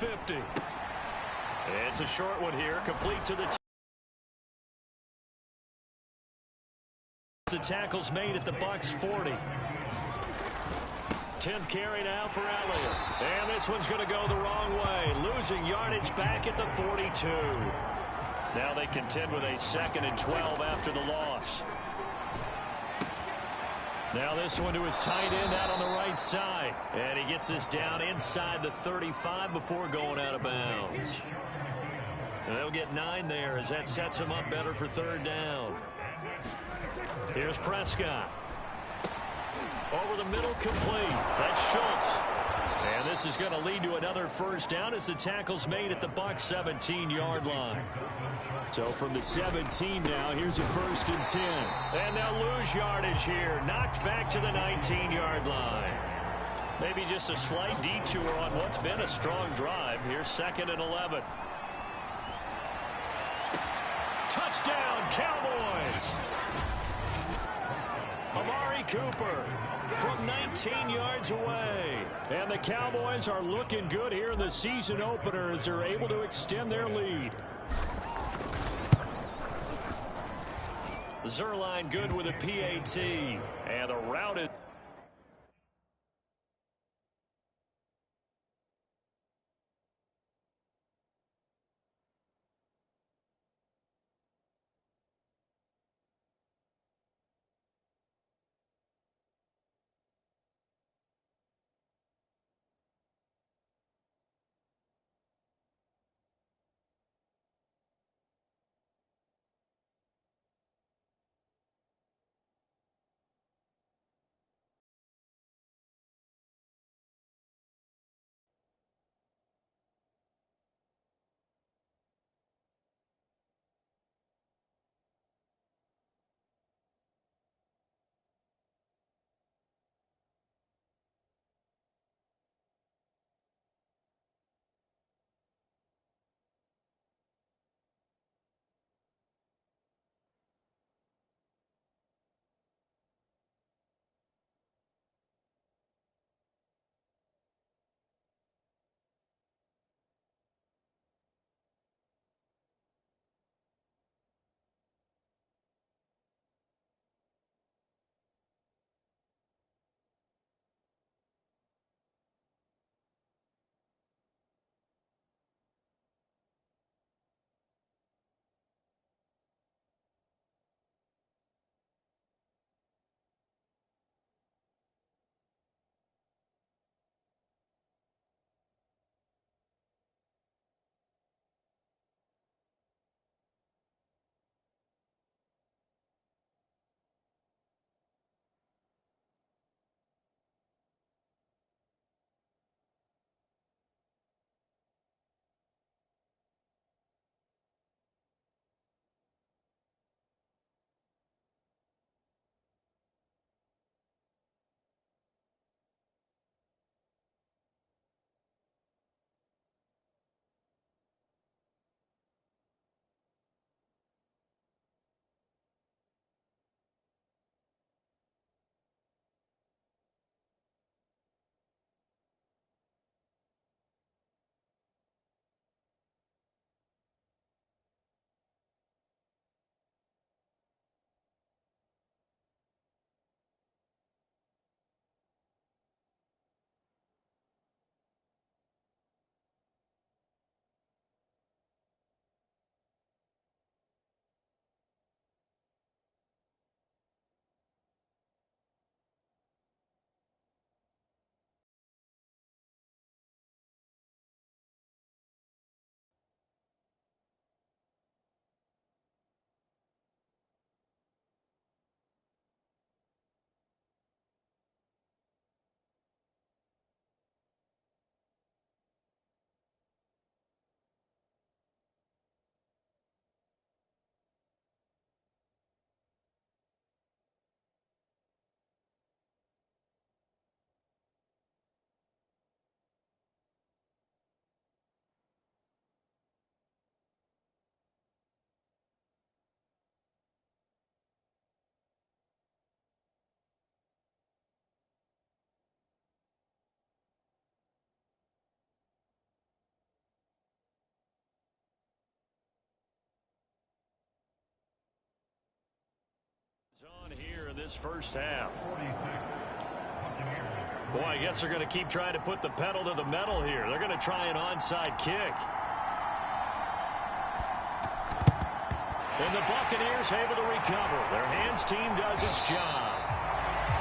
50. It's a short one here, complete to the The tackle's made at the Bucs 40. 10th carry now for Elliott. And this one's going to go the wrong way. Losing yardage back at the 42. Now they contend with a 2nd and 12 after the loss. Now this one to his tight end out on the right side. And he gets this down inside the 35 before going out of bounds. And they'll get 9 there as that sets him up better for 3rd down. Here's Prescott. Over the middle, complete. That's Schultz. And this is going to lead to another 1st down as the tackle's made at the Bucs 17-yard line. So from the 17 now, here's a 1st and 10. And they'll lose yardage here. Knocked back to the 19-yard line. Maybe just a slight detour on what's been a strong drive. Here's 2nd and 11. Touchdown, Cowboys! Amari Cooper from 19 yards away. And the Cowboys are looking good here in the season opener as they're able to extend their lead. Zerline good with a PAT. And a routed. this first half. Boy, I guess they're going to keep trying to put the pedal to the metal here. They're going to try an onside kick. And the Buccaneers able to recover. Their hands team does its job.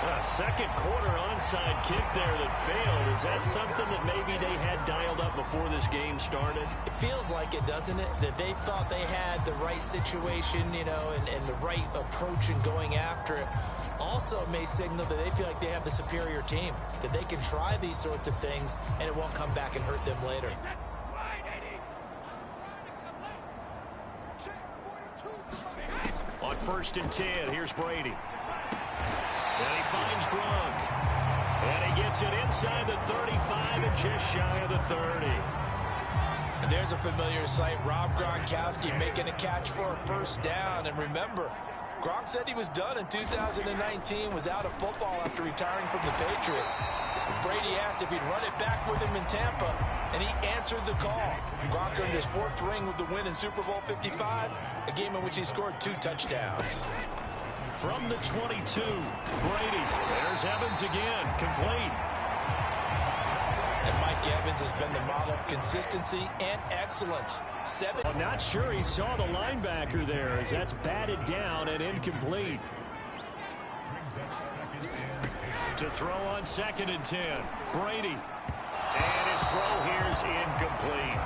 A second quarter onside kick there that failed. Is that something that maybe they had dialed up before this game started? It feels like it, doesn't it? That they thought they had the right situation, you know, and the right approach in going after it. Also may signal that they feel like they have the superior team, that they can try these sorts of things and it won't come back and hurt them later. On 1st and 10, here's Brady. And he finds Gronk. And he gets it inside the 35 and just shy of the 30. And there's a familiar sight. Rob Gronkowski making a catch for a first down. And remember, Gronk said he was done in 2019, was out of football after retiring from the Patriots. Brady asked if he'd run it back with him in Tampa, and he answered the call. Gronk earned his 4th ring with the win in Super Bowl 55, a game in which he scored 2 touchdowns. From the 22, Brady. There's Evans again, complete. And Mike Evans has been the model of consistency and excellence. I'm not sure he saw the linebacker there, as that's batted down and incomplete. To throw on 2nd and 10, Brady. And his throw here is incomplete.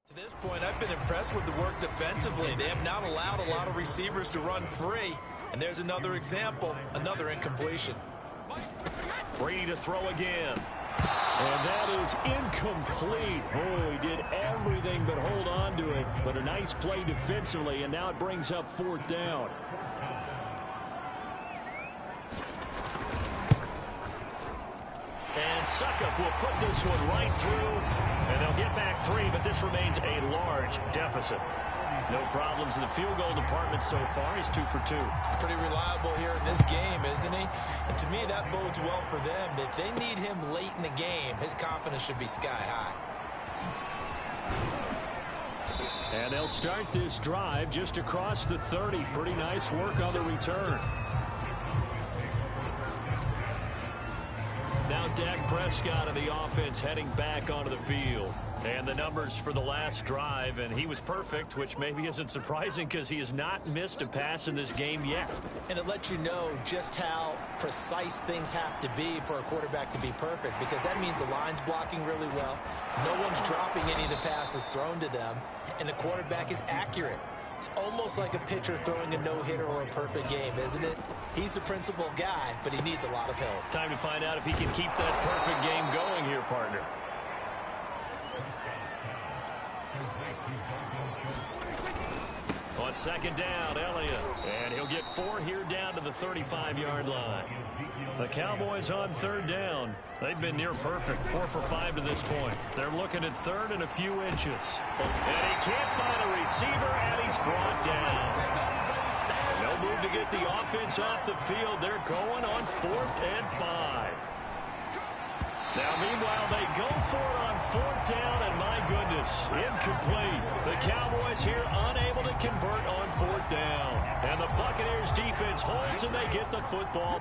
To this point, I've been impressed with the work defensively. They have not allowed a lot of receivers to run free. And there's another example, another incompletion. Brady to throw again. And that is incomplete. Oh, he did everything but hold on to it. But a nice play defensively, and now it brings up 4th down. And Suckup will put this one right through. And they'll get back 3, but this remains a large deficit. No problems in the field goal department so far. He's 2 for 2. Pretty reliable here in this game, isn't he? And to me, that bodes well for them. If they need him late in the game, his confidence should be sky high. And they'll start this drive just across the 30. Pretty nice work on the return. Now Dak Prescott and the offense heading back onto the field. And the numbers for the last drive, and he was perfect, which maybe isn't surprising because he has not missed a pass in this game yet. And it lets you know just how precise things have to be for a quarterback to be perfect, because that means the line's blocking really well. No one's dropping any of the passes thrown to them, and the quarterback is accurate. It's almost like a pitcher throwing a no-hitter or a perfect game, isn't it? He's the principal guy, but he needs a lot of help. Time to find out if he can keep that perfect game going here, partner. On second down, Elliott. And he'll get 4 here down to the 35-yard line. The Cowboys on third down. They've been near perfect, 4 for 5 to this point. They're looking at third and a few inches. And he can't find a receiver, and he's brought down. No move to get the offense off the field. They're going on 4th and 5. Now, meanwhile, they go for it on 4th down, and my goodness, incomplete. The Cowboys here unable to convert on 4th down. And the Buccaneers defense holds, and they get the football.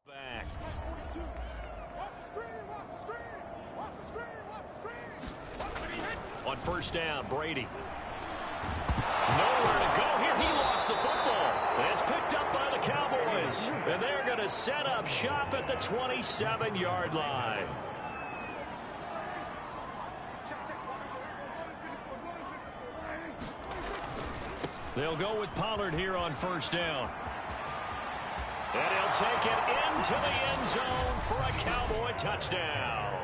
Back. On first down, Brady. Nowhere to go here. He lost the football. And it's picked up by the Cowboys. And they're going to set up shop at the 27-yard line. They'll go with Pollard here on first down. And he'll take it into the end zone for a Cowboy touchdown.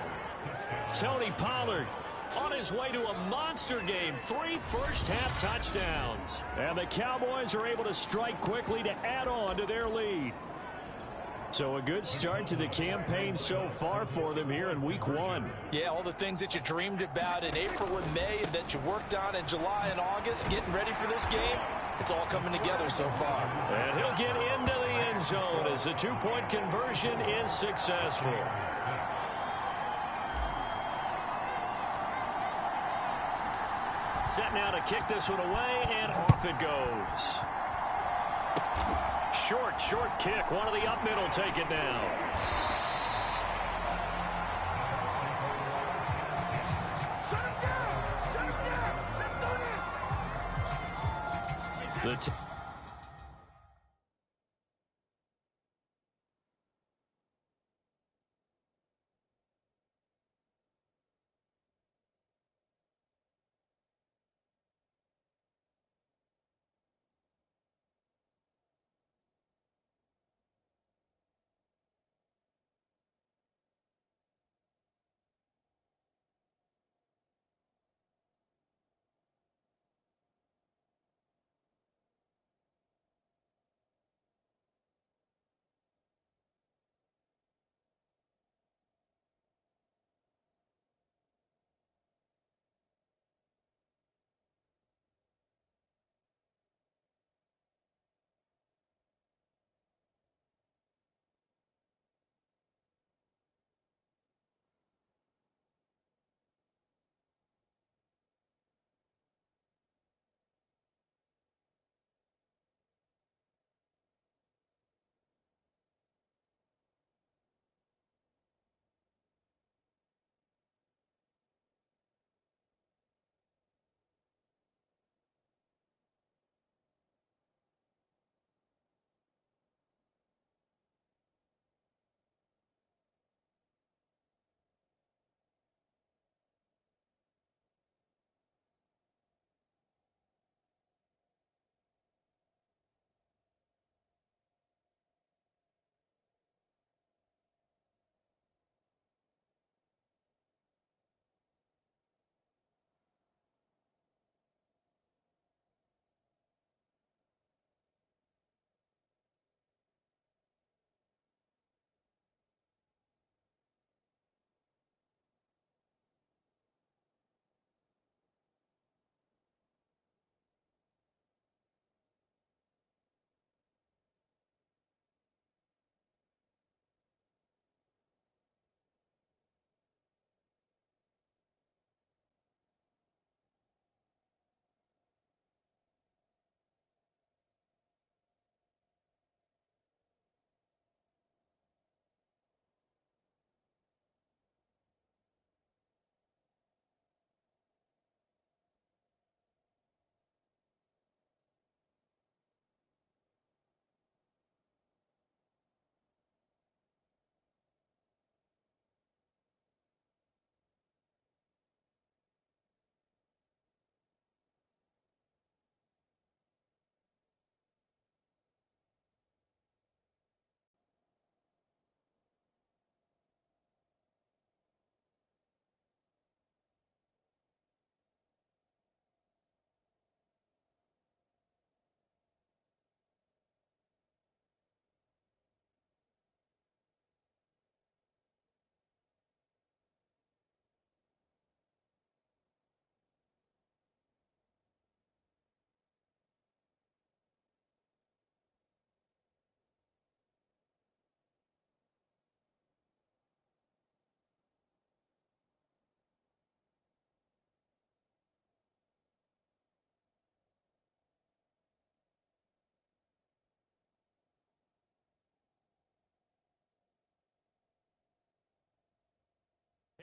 Tony Pollard on his way to a monster game. 3 first-half touchdowns. And the Cowboys are able to strike quickly to add on to their lead. So a good start to the campaign so far for them here in week 1. Yeah, all the things that you dreamed about in April and May and that you worked on in July and August, getting ready for this game, it's all coming together so far. And he'll get into the end zone as the 2-point conversion is successful. Set now to kick this one away, and off it goes. Short kick. One of the up middle take it down. Shut him down! Shut him down! Let's do this!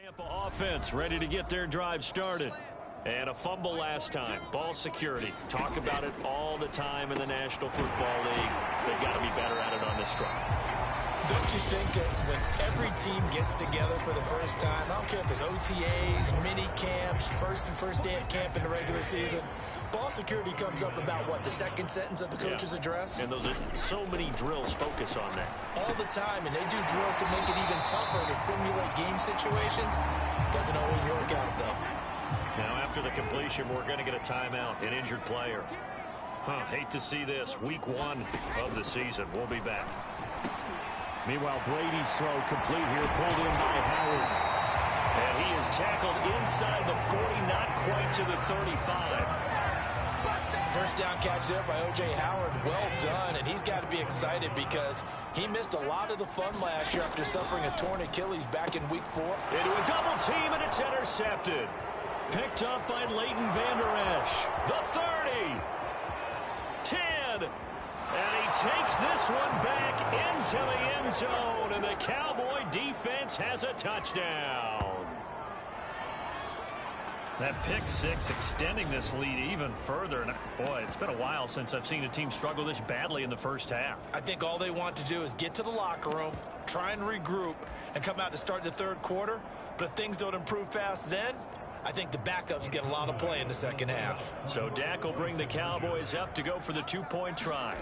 Tampa offense ready to get their drive started. And a fumble last time. Ball security. Talk about it all the time in the National Football League. They've got to be better at it on this drive. Don't you think that when every team gets together for the first time, I don't care if it's OTAs, mini camps, first day of camp in the regular season, ball security comes up about what, the second sentence of the coach's address? And those are so many drills focus on that. All the time, and they do drills to make it even tougher to simulate game situations. Doesn't always work out, though. Now, after the completion, we're going to get a timeout, an injured player. Hate to see this. Week 1 of the season. We'll be back. Meanwhile, Brady's throw complete here, pulled in by Howard. And he is tackled inside the 40, not quite to the 35. First down catch there by O.J. Howard. Well done, and he's got to be excited because he missed a lot of the fun last year after suffering a torn Achilles back in Week 4. Into a double team, and it's intercepted. Picked up by Leighton Vander Esch. The 30. 10. And he takes this one back into the end zone, and the Cowboy defense has a touchdown. That pick six extending this lead even further. And boy, it's been a while since I've seen a team struggle this badly in the first half. I think all they want to do is get to the locker room, try and regroup, and come out to start the third quarter. But if things don't improve fast then, I think the backups get a lot of play in the second half. So Dak will bring the Cowboys up to go for the two-point try.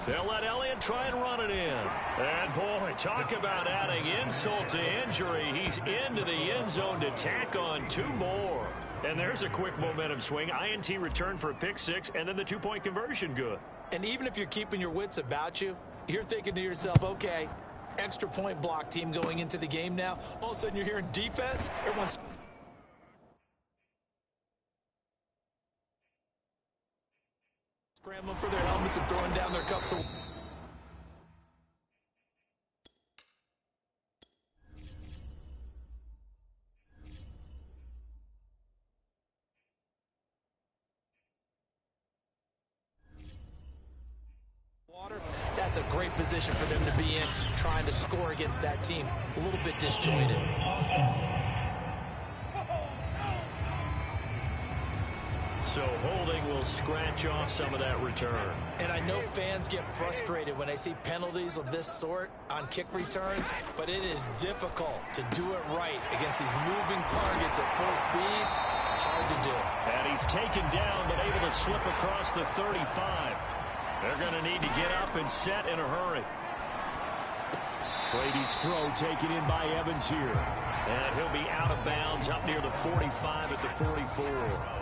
They'll let Elliott try and run it in. And, boy, talk about adding insult to injury. He's into the end zone to tack on 2 more. And there's a quick momentum swing. INT return for a pick 6, and then the 2-point conversion good. And even if you're keeping your wits about you, you're thinking to yourself, okay, extra point block team going into the game now. All of a sudden you're hearing defense. Everyone's scrambling for their helmets and throwing down their cups of water. That's a great position for them to be in, trying to score against that team. A little bit disjointed. So holding will scratch off some of that return. And I know fans get frustrated when they see penalties of this sort on kick returns, but it is difficult to do it right against these moving targets at full speed. Hard to do. And he's taken down, but able to slip across the 35. They're going to need to get up and set in a hurry. Brady's throw taken in by Evans here. And he'll be out of bounds up near the 45 at the 44.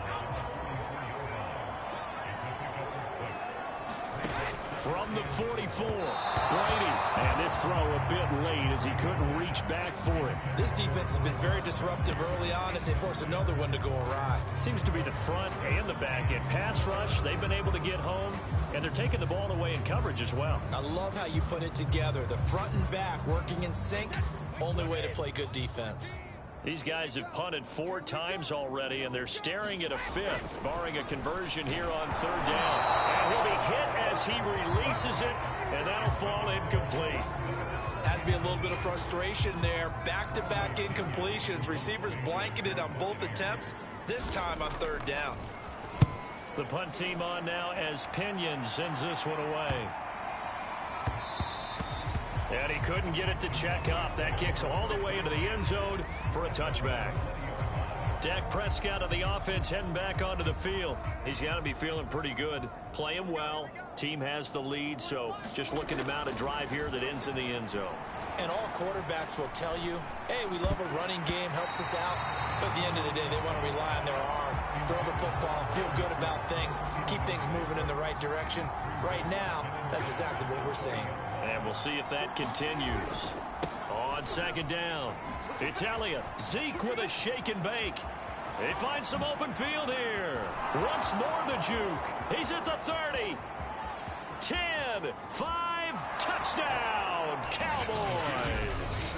From the 44, Brady. And this throw a bit late as he couldn't reach back for it. This defense has been very disruptive early on as they force another one to go awry. It seems to be the front and the back end. Pass rush, they've been able to get home, and they're taking the ball away in coverage as well. I love how you put it together. The front and back working in sync, only way to play good defense. These guys have punted 4 times already, and they're staring at a 5th, barring a conversion here on 3rd down. And he'll be hit as he releases it, and that'll fall incomplete. Has to be a little bit of frustration there. Back-to-back incompletions. Receivers blanketed on both attempts, this time on 3rd down. The punt team on now as Pinion sends this one away. And he couldn't get it to check up. That kicks all the way into the end zone for a touchback. Dak Prescott of the offense heading back onto the field. He's got to be feeling pretty good. Playing well. Team has the lead, so just looking to mount a drive here that ends in the end zone. And all quarterbacks will tell you, hey, we love a running game, helps us out. But at the end of the day, they want to rely on their arm, throw the football, feel good about things, keep things moving in the right direction. Right now, that's exactly what we're seeing. And we'll see if that continues. On 2nd down, it's Elliott. Zeke with a shake and bake. They find some open field here. Once more the juke. He's at the 30. 10, 5, touchdown, Cowboys.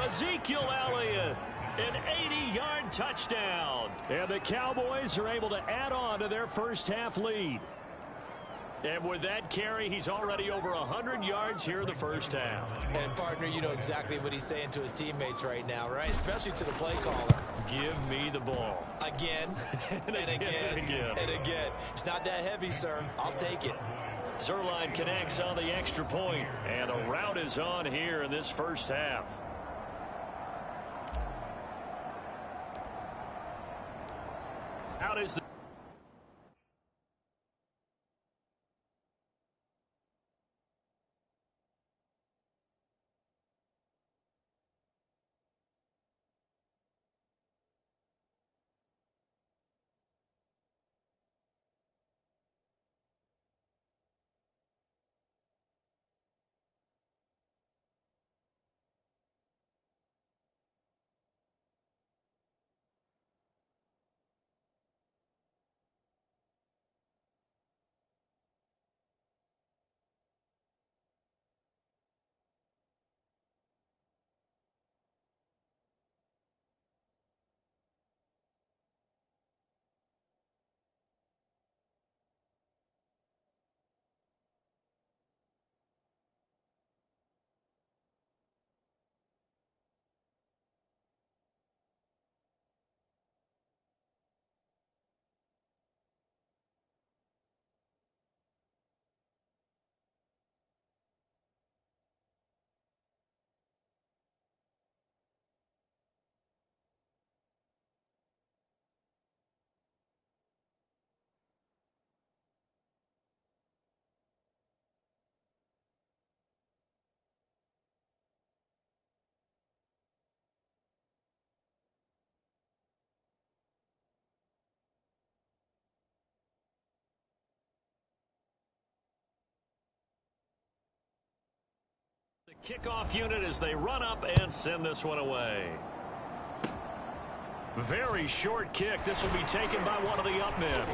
Ezekiel Elliott, an 80-yard touchdown. And the Cowboys are able to add on to their first half lead. And with that carry, he's already over 100 yards here in the first half. And, partner, you know exactly what he's saying to his teammates right now, right? Especially to the play caller. Give me the ball. Again, and again, and again. It's not that heavy, sir. I'll take it. Zerline connects on the extra point, and the route is on here in this first half. Out is the kickoff unit as they run up and send this one away. Very short kick. This will be taken by one of the up men.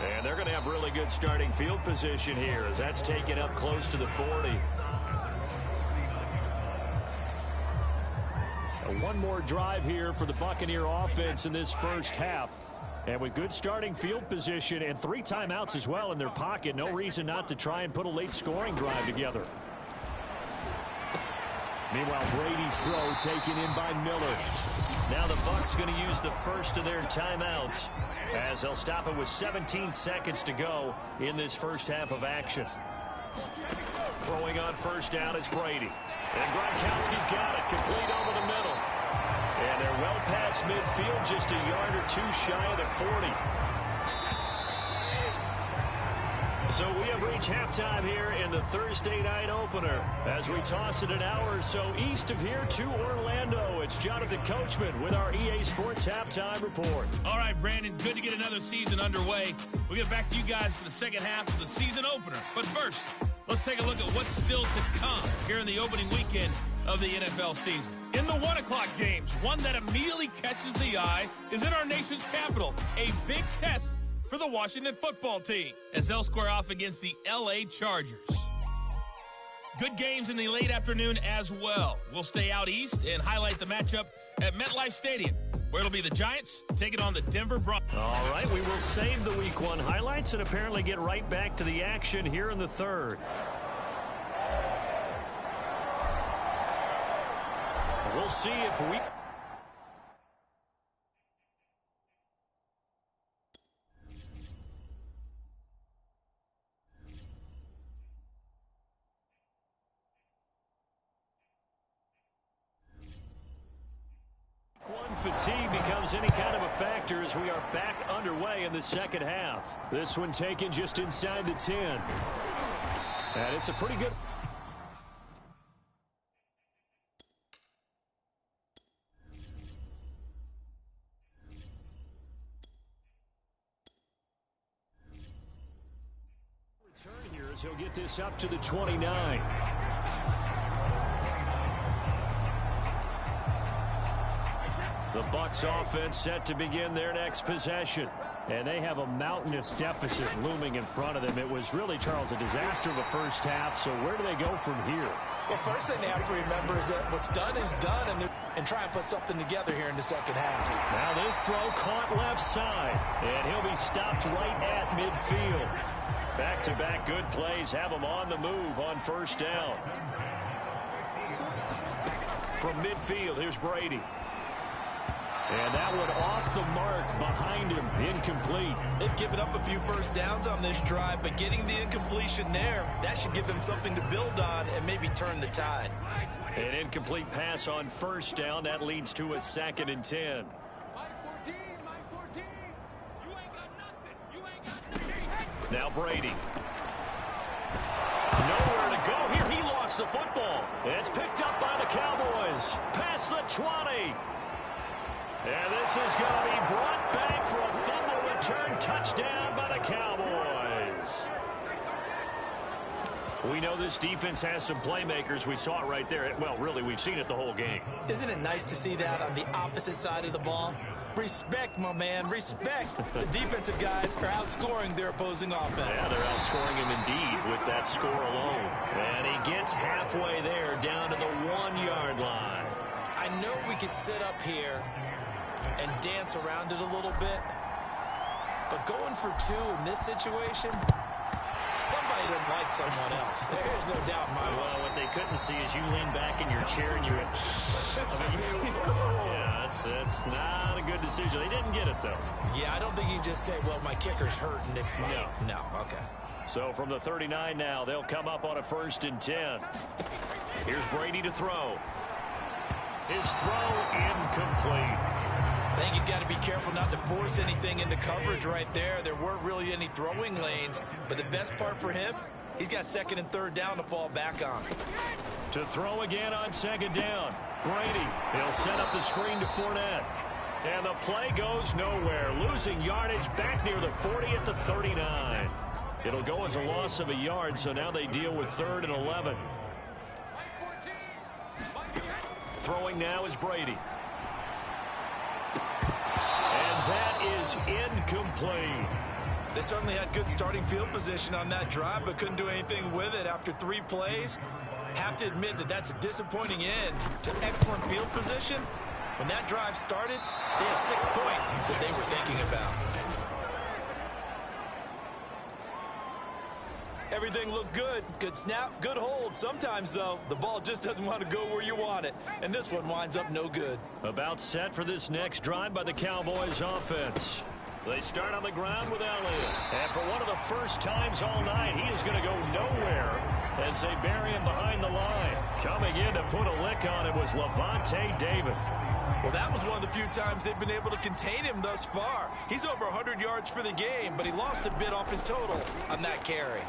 And they're going to have really good starting field position here as that's taken up close to the 40. One more drive here for the Buccaneer offense in this first half. And with good starting field position and 3 timeouts as well in their pocket, no reason not to try and put a late scoring drive together. Meanwhile, Brady's throw taken in by Miller. Now the Bucs going to use the first of their timeouts as they'll stop it with 17 seconds to go in this first half of action. Throwing on first down is Brady. And Gronkowski's got it, complete over the middle. And they're well past midfield, just a yard or 2 shy of the 40. So we have reached halftime here in the Thursday night opener as we toss it an hour or so east of here to Orlando. It's Jonathan Coachman with our EA Sports Halftime Report. All right, Brandon, good to get another season underway. We'll get back to you guys for the second half of the season opener. But first, let's take a look at what's still to come here in the opening weekend of the NFL season. In the 1 o'clock games, one that immediately catches the eye is in our nation's capital, a big test for the Washington football team as they'll square off against the L.A. Chargers. Good games in the late afternoon as well. We'll stay out east and highlight the matchup at MetLife Stadium, where it'll be the Giants taking on the Denver Broncos. All right, we will save the Week 1 highlights and apparently get right back to the action here in the third. We'll see if we... Fatigue becomes any kind of a factor as we are back underway in the second half. This one taken just inside the 10. And it's a pretty good... return here as he'll get this up to the 29. The Bucs offense set to begin their next possession. And they have a mountainous deficit looming in front of them. It was really, Charles, a disaster the first half. So where do they go from here? Well, first thing they have to remember is that what's done is done, and try and put something together here in the second half. Now this throw caught left side. And he'll be stopped right at midfield. Back-to-back good plays have them on the move on first down. From midfield, here's Brady. And that one off the mark behind him, incomplete. They've given up a few first downs on this drive, but getting the incompletion there, that should give them something to build on and maybe turn the tide. An incomplete pass on first down. That leads to a 2nd and 10. Now Brady. Nowhere to go here. He lost the football. It's picked up by the Cowboys. Past the 20. And this is going to be brought back for a fumble return touchdown by the Cowboys. We know this defense has some playmakers. We saw it right there. Well, really, we've seen it the whole game. Isn't it nice to see that on the opposite side of the ball? Respect, my man, respect. The defensive guys are outscoring their opposing offense. Yeah, they're outscoring him indeed with that score alone. And he gets halfway there down to the 1-yard line. I know we could sit up here and dance around it a little bit, but going for 2 in this situation, somebody doesn't like someone else. There's no doubt in my mind. Well, what they couldn't see is you lean back in your chair and you went, yeah, it's not a good decision. They didn't get it, though. Yeah, I don't think you can just say, well, my kicker's hurt in this moment. No, okay. So from the 39 now, they'll come up on a 1st and 10. Here's Brady to throw. His throw incomplete. I think he's got to be careful not to force anything into coverage right there. There weren't really any throwing lanes, but the best part for him, he's got 2nd and 3rd down to fall back on. To throw again on 2nd down. Brady, he'll set up the screen to Fournette. And the play goes nowhere. Losing yardage back near the 40 at the 39. It'll go as a loss of a yard, so now they deal with 3rd and 11. Throwing now is Brady. That is incomplete. They certainly had good starting field position on that drive, but couldn't do anything with it after 3 plays. Have to admit that that's a disappointing end to excellent field position. When that drive started, they had 6 points that they were thinking about. Everything looked good. Good snap, good hold. Sometimes, though, the ball just doesn't want to go where you want it. And this one winds up no good. About set for this next drive by the Cowboys offense. They start on the ground with Elliott. And for one of the first times all night, he is going to go nowhere as they bury him behind the line. Coming in to put a lick on it was Levante David. Well, that was one of the few times they've been able to contain him thus far. He's over 100 yards for the game, but he lost a bit off his total on that carry.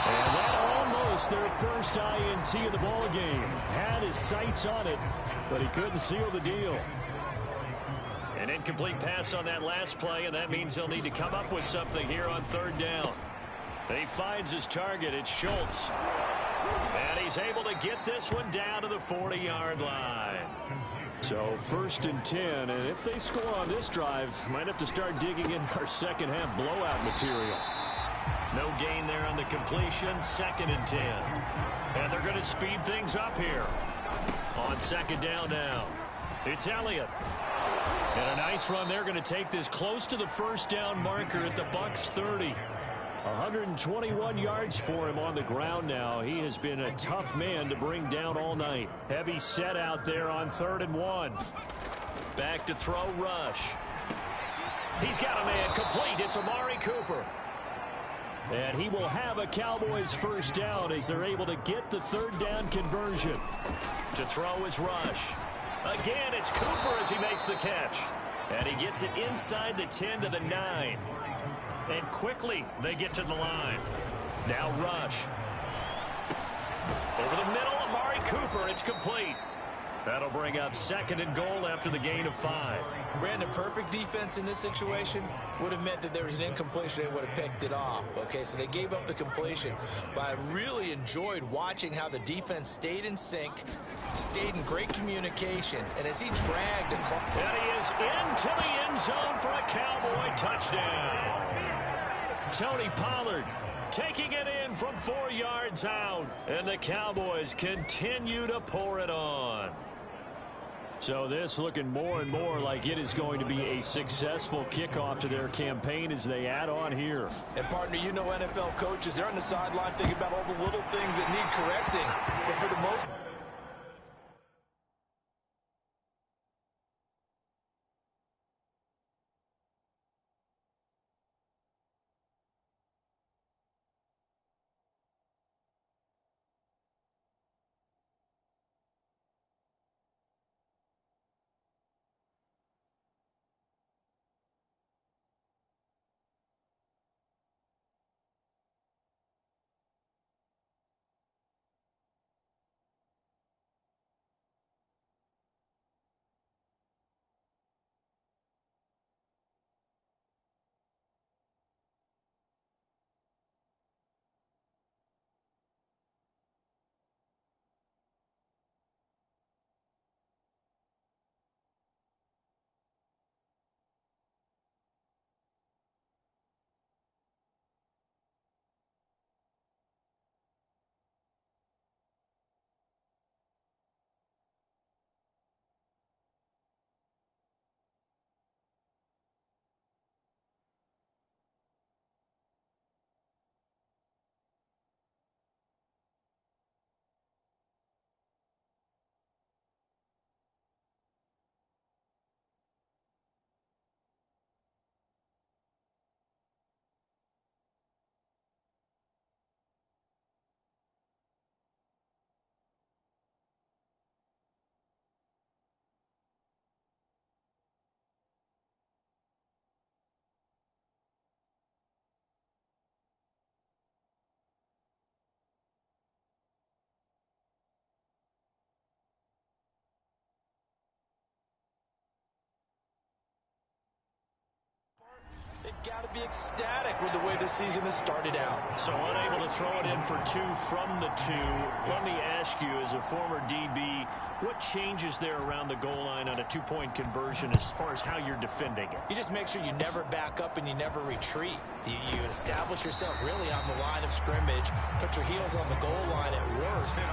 And that almost their first INT of the ball game. Had his sights on it, but he couldn't seal the deal. An incomplete pass on that last play, and that means they'll need to come up with something here on 3rd down. He finds his target. It's Schultz. And he's able to get this one down to the 40-yard line. So 1st and 10, and if they score on this drive, might have to start digging in our second half blowout material. No gain there on the completion. 2nd and 10. And they're going to speed things up here. On 2nd down now. It's Elliott. And a nice run. They're going to take this close to the 1st down marker at the Bucs 30. 121 yards for him on the ground now. He has been a tough man to bring down all night. Heavy set out there on 3rd and 1. Back to throw, Rush. He's got a man complete. It's Amari Cooper. And he will have a Cowboys 1st down as they're able to get the 3rd down conversion. To throw is Rush. Again, it's Cooper as he makes the catch. And he gets it inside the 10 to the 9. And quickly, they get to the line. Now Rush. Over the middle, Amari Cooper. It's complete. That'll bring up 2nd and goal after the gain of 5. Brandon, perfect defense in this situation would have meant that there was an incompletion. They would have picked it off. Okay, so they gave up the completion. But I really enjoyed watching how the defense stayed in sync, stayed in great communication, and as he dragged across. And he is into the end zone for a Cowboy touchdown. Tony Pollard taking it in from 4 yards out. And the Cowboys continue to pour it on. So this looking more and more like it is going to be a successful kickoff to their campaign as they add on here. And partner, you know NFL coaches, they're on the sideline thinking about all the little things that need correcting. But for the most they've got to be ecstatic with the way this season has started out. So unable to throw it in for two from the two. Let me ask you, as a former DB, what changes there around the goal line on a two-point conversion as far as how you're defending it? You just make sure you never back up and you never retreat. You establish yourself really on the line of scrimmage, put your heels on the goal line at worst.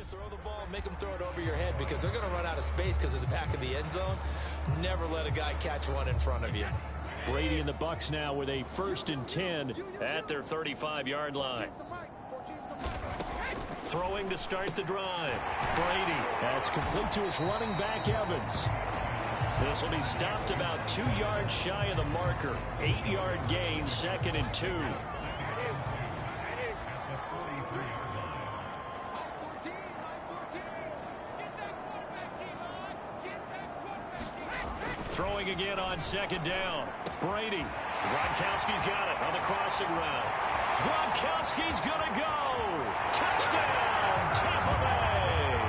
Throw the ball, make them throw it over your head because they're going to run out of space because of the back of the end zone. Never let a guy catch one in front of you. Brady and the Bucs now with a 1st and 10 at their 35-yard line. Throwing to start the drive. Brady. That's complete to his running back, Evans. This will be stopped about 2 yards shy of the marker. 8-yard gain, 2nd and 2. Throwing again on 2nd down. Brady. Gronkowski's got it on the crossing route. Gronkowski's going to go. Touchdown, Tampa Bay.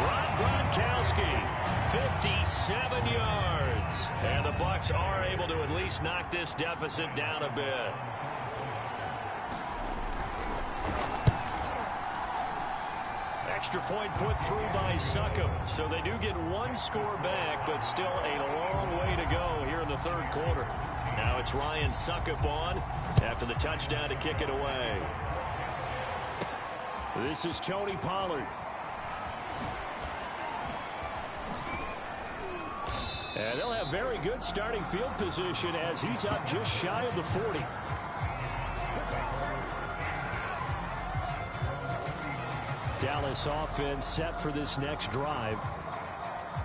Rob Gronkowski, 57 yards. And the Bucs are able to at least knock this deficit down a bit. Extra point put through by Succop. So they do get one score back, but still a long way to go here in the 3rd quarter. Now it's Ryan Succop on after the touchdown to kick it away. This is Tony Pollard. And they'll have very good starting field position as he's up just shy of the 40. Dallas offense set for this next drive.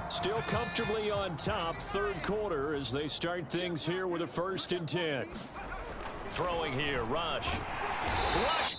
Still comfortably on top, 3rd quarter as they start things here with a 1st and 10. Throwing here, Rush. Rush